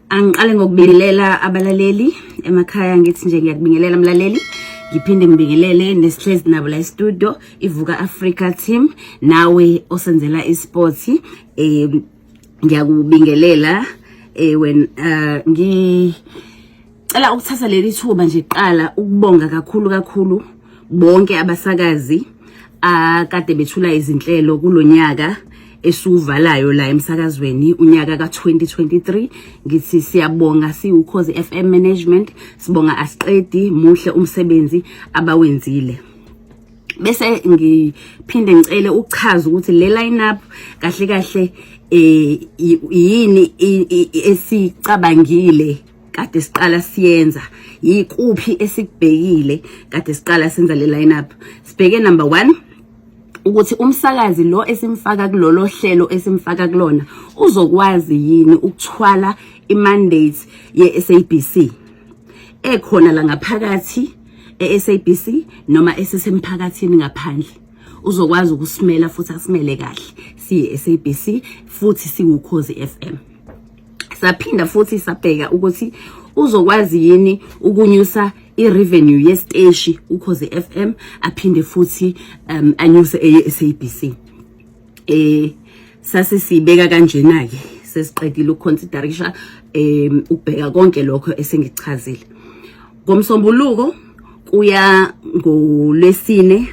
Angiqale ngokubingelela abalaleli emakhaya ngithi nje ngiyakubingelela mlaleli ngiphinde ngibingelele nesihlezi nabo la studio ivuka Africa team nawe osenzela esports ngiyakubingelela when ngicela ukuthatha leli thuba nje iqala ukubonga kakhulu bonke abasakazi akade bethula izinhlelo kulonyaka esuvalayo la emsakazweni unyaka ka2023 ngithi siyabonga Ukhozi FM management sibonga asiqedi muhle umsebenzi abawenzile bese ngiphinde ngicele ukuchaza ukuthi le lineup kahle yini esicabangile kade siqala siyenza yikuphi esikubhekile kade siqala senza le lineup sibheke number 1 ukuthi umsakazi lo esimfaka kulolo hlelo esimfaka kulona uzokwazi yini ukuthwala imandate yeSABC ekhona la ngaphakathi eSABC noma esisemphakathini ngaphandle uzokwazi ukusimela futhi asimele kahle siye SABC futhi siwukhozi FM saphinda futhi sabheka ukuthi uzokwazi yini ukunyusa irevenue yesiteshi Ukhozi FM aphinde futhi anyuse eSABC sasisibeka kanjena ke sesiqedile ukuconsiderisha ukubheka konke lokho esengichazile ngomsombuluko kuya ngolesine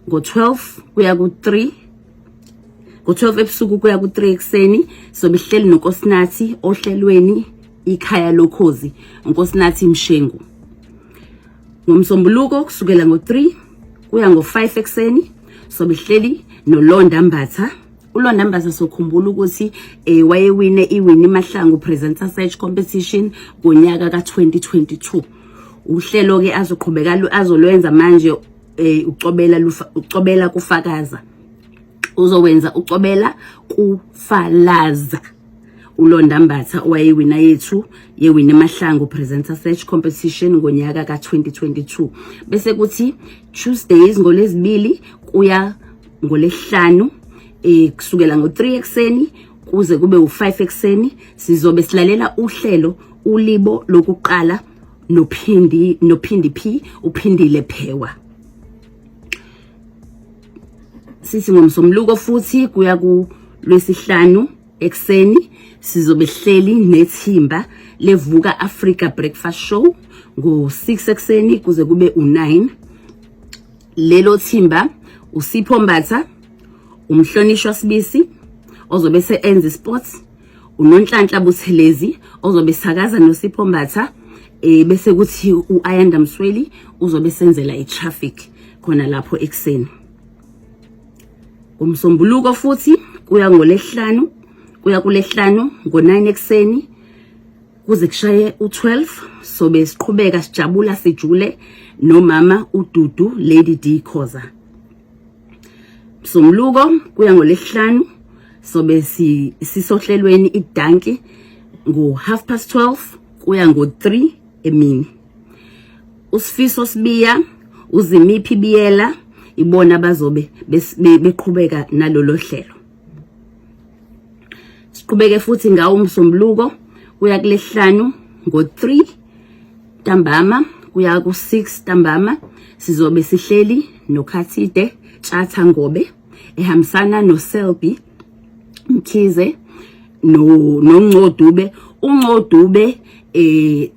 ngo12 kuya ku3 ngo12 ebusuku kuya ku3 ekseni sobihleli nonkosinathi ohlelweni ikhaya lokhozi unkosinathi Mshengu ngomsombuluko kusukela ngo3 kuya ngo5 ekseni sobihleli noLonda Mbatha uLonda Mbatha sokhumbula ukuthi wayewine iwini Mahlangu presenter search competition ngonyaka ka2022 uhlelo ke azoqhubeka azolwenza manje ucobela kufakaza uzowenza ucobela kufalaza uLonda Mbatha owayewina yethu yewini Mahlangu presenter search competition ngonyaka ka2022 bese kuthi Tuesdays ngolezibili kuya ngolesihlanu kusukela ngo3 ekseni kuze kube u5 ekseni sizobe silalela uhlelo ulibo lokuqala nophindi P uphindile Phewa sisi ngomsomluko futhi kuya kulwesihlanu ekseni sizobe hleli nethimba levuka Africa breakfast show ngo6 ekseni kuze kube u9 lelo thimba uSipho Mbatha umhlonishwa Sibisi ozobe seenza sports uNonhlanhla Buthelezi ozobe sakaza noSipho Mbatha bese kuthi uAyanda Msweli uzobe senzela itraffic khona lapho ekseni umsombuluko futhi kuya ngolesihlanu kuya kulesihlanu ngo9 ekseni kuze kushaye u12 sobe siqhubeka sijabula sijule nomama uDudu Lady D Khoza somluko kuya ngolesihlanu sobe sisohlelweni idanki ngo12:30 kuya ngo3 emini uSifiso Sibiya uZimiphi Biyela ibona bazobe beqhubeka nalolo hlelo siqhubeke futhi ngawo umsombuluko kuya kulesihlanu ngo3 ntambama kuya ku6 ntambama sizobe sihleli noKhathide Tjatha Ngobe ehambisana noSelby Mkhize noNcodube uNcodube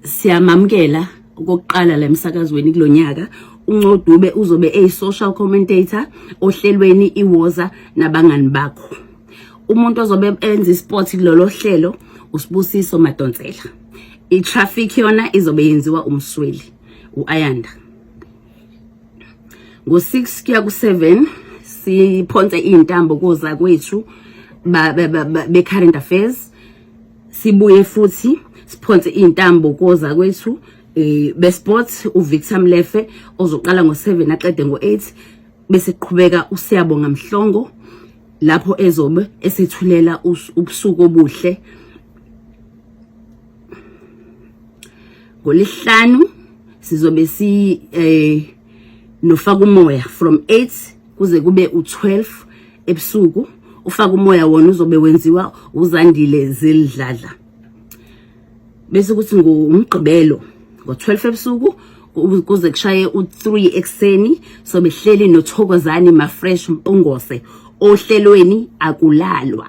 siyamamkela okokuqala la emsakazweni kulonyaka uNcodube uzobe social commentator ohlelweni iwoza nabangani bakho umuntu ozobe enza isport kulolo hlelo uSibusiso Madonsela itraffic yona izobe yenziwa umsweli uAyanda ngo6 kuya ku7 siphonse intambo koza kwethu be current affairs sibuye futhi siphonse intambo koza kwethu be sports uVictor Mlefe ozoqala ngo7 aqede ngo8 bese qhubeka uSiyabonga Mhlongo lapho ezobe esethulela ubusuku obuhle ngolesihlanu sizobe nofaka umoya from 8 kuze kube u12 ebusuku ufaka umoya wona uzobe wenziwa uZandile Zildladla bese kuthi ngomgqibelo ngo12 ebusuku kuze kushaye u3 ekseni so behleli noThokozani Mafresh Mpungose ohlelweni akulalwa.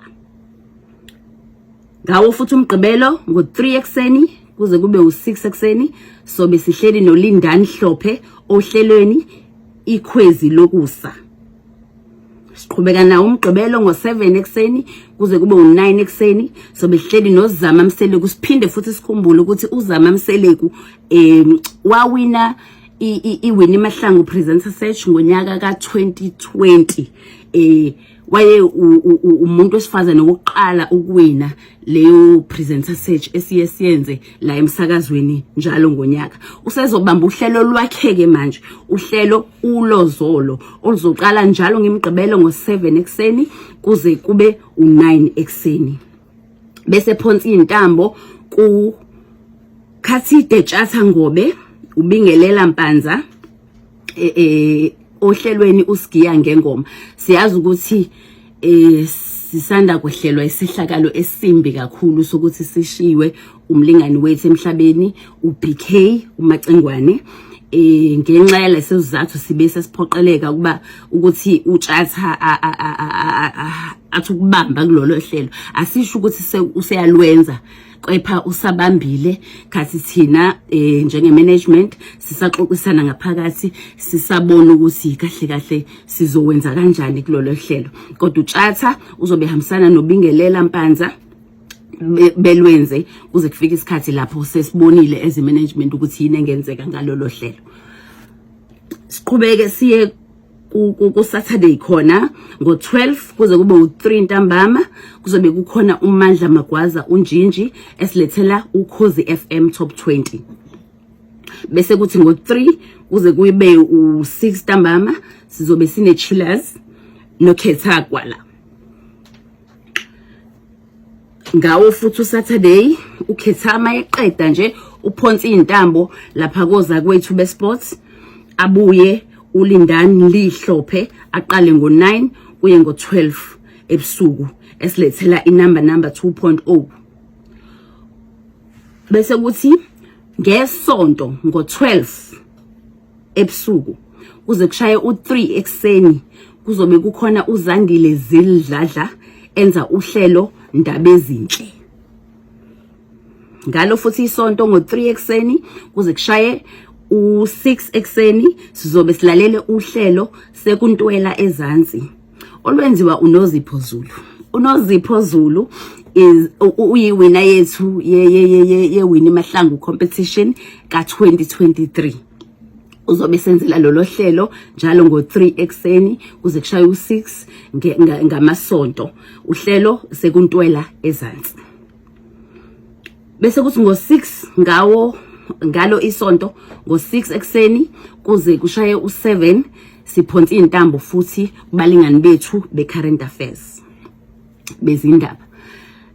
Ngawo futhi umgqibelo ngo3 ekseni kuze kube u6 ekseni so besihleli noLindani Hlophe ohlelweni ikhwezi lokusa. Siqhubeka nawo umgqibelo ngo7 ekseni kuze kube u9 ekseni so behleli noZama Mseleku. Kusiphinde futhi sikhumbule ukuthi uZama Mseleku wawina iWinnie Mahlangu presenter search ngonyaka ka2020 waye umuntu wesifazane wokuqala ukuwina leyo presenter search esiyesiyenze la emsakazweni njalo ngonyaka. Usezobamba uhlelo lwakheke manje uhlelo ulozolo oluzoqala njalo ngemgqibelo ngo7 ekseni kuze kube u9 ekseni. Bese phonsi intambo ku Khathide Tjatha Ngobe ubingelela Mpanza ohlelweni usigiya ngengoma. Siyazi ukuthi sisanda kwehlelwa isihlakalo esimbi kakhulu sokuthi sishiwe umlingani wethu emhlabeni uBK uMacengwane. Ngenxa yaleso sizathu sibe sesiphoqeleka kuba ukuthi uTjatha athukubamba kulolo hlelo. Asisho ukuthi useyalwenza kepha usabambile khathi thina njenge management sisaxoxisana ngaphakathi sisabona ukuthi kahle kahle sizowenza kanjani kulolo hlelo. Kodwa uTjatha uzobe hambisana noBingelela Mpanza belwenze kuze kufike isikhathi lapho sesibonile as management ukuthi yini engenzeka ngalolo hlelo. Siqhubeke siye ku Saturday khona ngo12 kuze kube u3 ntambama kuzobe kukhona uMandla Magwaza unjinji esilethela Ukhozi FM Top 20. Bese kuthi ngo3 kuze kube u6 ntambama sizobe sine Chillers noKhethakwa la. Ngawo futhi uSaturday uKhethama eqeda nje uphonsi intambo lapha koza kwethu besports abuye uLindani Lihlophe aqale ngo9 kuye ngo12 ebusuku esilethela inamba 2.0. Bese kuthi ngesonto ngo12 ebusuku kuze kushaye u3 ekseni kuzobe kukhona uZandile Zildladla enza uhlelo ndaba ezinhle. Ngalo futhi isonto ngo3 ekseni kuze kushaye u6 ekseni sizobe silalele uhlelo sekuntwela ezansi olwenziwa uNozipho Zulu. uNozipho Zulu is uyiwina yethu yeWinnie Mahlangu competition ka2023. Uzobe senzela lolo hlelo njalo ngo3 ekseni kuze kushaye u6 ngamasonto uhlelo sekuntwela ezansi. Bese kuthi ngo6 ngalo isonto ngo6 ekseni kuze kushaye u7 siphonsi intambo futhi kubalingani bethu be-current affairs bezindaba.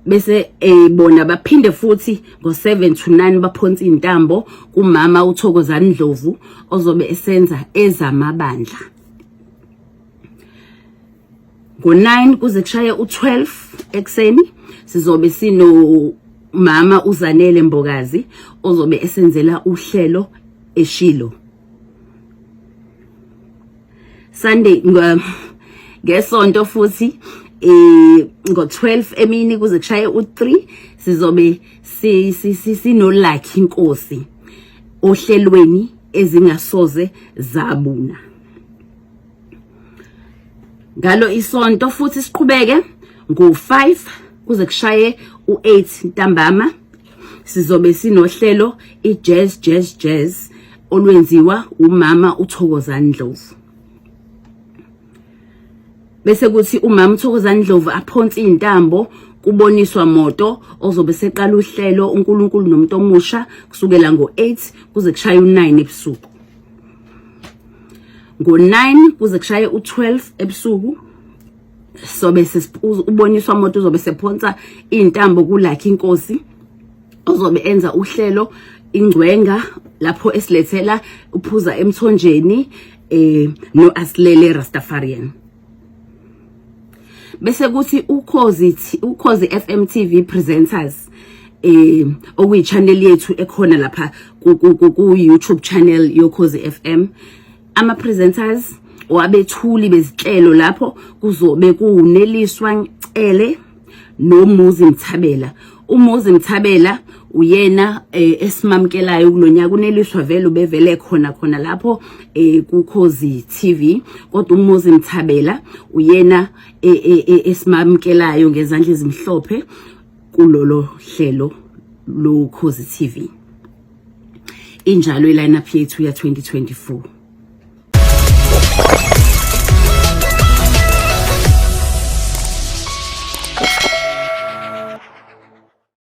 Bese bona baphinde futhi ngo7 to 9 baphonsi intambo kumama uThokozani Ndlovu ozobe esenza ezamabandla. Ngo9 kuze kushaye u12 ekseni sizobe sino mama uZanele Mbokazi ozobe esenzela uhlelo eShilo. Sunday ngesonto futhi ngo12 emini kuze kushaye u3 sizobe sinolakhi Inkosi ohlelweni ezingasoze zabuna. Ngalo isonto futhi siqhubeke ngo5 kuze kushaye u8 ntambama sizobe sinohlelo iJazz olwenziwa umama uThokozani Ndlovu. Bese kuthi umama uThokozani Ndlovu aphonsi intambo kuboniswa moto ozobe seqala uhlelo uNkulunkulu nomuntu omusha kusukela ngo8 kuze kushaye u9 ebusuku. Ngo9 kuze kushaye u12 ebusuku sobe uboniswa moto uzobe sephonsa intambo kulakhi Inkosi ozobe enza uhlelo ingcwenga lapho esilethela uphuza emthonjeni noAsilele Rastafarian. Bese kuthi Ukhozi FM TV presenters okuyi channel yethu ekhona lapha ku YouTube channel yokhozi FM. Ama presenters wabethuli bezinhlelo lapho kuzobe kuneliswa Ncele noMuzi Mthabela. uMuzi Mthabela uyena esimamkelayo kulonyaka uneliswa vele ubevele khona lapho kuKhozi TV, kodwa uMuzi Mthabela uyena esimamkelayo ngezandla ezimhlophe kulolo hlelo loKhozi TV. Injalo ilineup yethu ya 2024.